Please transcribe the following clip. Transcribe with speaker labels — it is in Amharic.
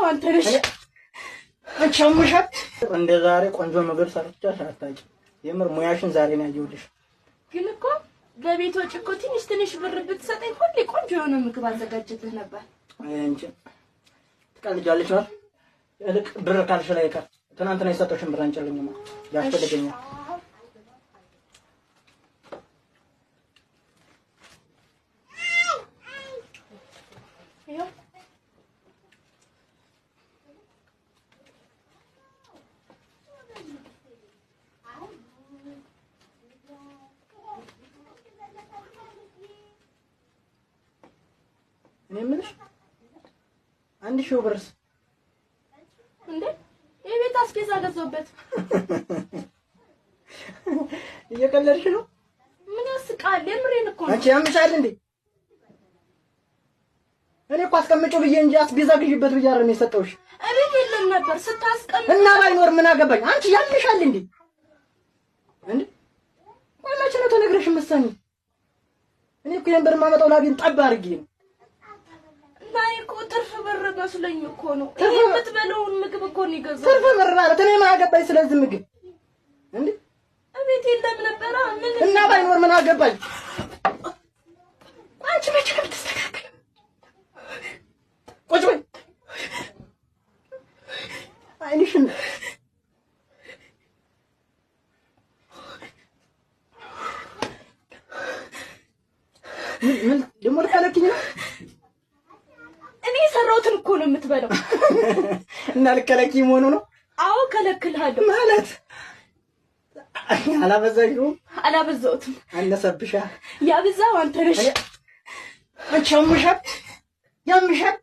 Speaker 1: አንተ ነሽ አንቺ አምሻት እንደ ዛሬ ቆንጆ ነገር ሰርቻሽ አታውቂ የምር ሙያሽን ዛሬ ነው ያየሁልሽ
Speaker 2: ግን እኮ ለቤት ወጪ እኮ ትንሽ ብር ብትሰጠኝ ሁሌ ቆንጆ የሆነ ምግብ አዘጋጅተህ ነበር
Speaker 1: አንቺ ትቀልጃለሽ አይደል እልቅ ብር ካልሽ ላይ ቀር ትናንትና የሰጠሽን ብር አንጨልኝማ ያስፈልገኛል እኔ የምልሽ 1000 ብርስ
Speaker 2: እንዴ የቤት አስቤዛ ገዛሁበት
Speaker 1: እየቀለድሽ ነው
Speaker 2: ምን ያስቃል የምሬን እኮ
Speaker 1: አንቺ ያምሻል እንዴ እኔ እኮ አስቀምጪው ብዬ እንጂ አስቤዛ ግዢበት ብዬ አይደል የሰጠሁሽ
Speaker 2: እቤት የለም ነበር ስታስቀምጥ
Speaker 1: እና ባይኖር ምን አገባኝ አንቺ ያምሻል እንዴ እንዴ ቆይ መቼ ነው ተነግረሽ መሰለኝ እኔ እኮ ይሄን ብር ማመጣው ላቢን ጠብ አድርጌ ነው
Speaker 2: ናይ እኮ ትርፍ ብር መስሎኝ እኮ ነው ይሄ የምትበለውን ምግብ እኮ ነው ይገዛው
Speaker 1: ትርፍ ብር ማለት እኔ ማገባኝ ስለዚህ ምግብ እንዴ
Speaker 2: እቤት የለም ነበር ምን
Speaker 1: እና ባይኖር ምን አገባኝ አንቺ መቼ ነው የምትስተካከል ቁጭ በይ አይንሽን ምን ደሞ ልከለክኝ ነው
Speaker 2: እኔ ሰራውትን እኮ ነው የምትበለው
Speaker 1: እና ልከለክኝ መሆኑ ነው
Speaker 2: አዎ ከለክልሃለሁ
Speaker 1: ማለት
Speaker 2: አላበዛሁትም
Speaker 1: አነሰብሻ
Speaker 2: ያብዛው አንተ ነሽ
Speaker 1: አንቺ ያምሻል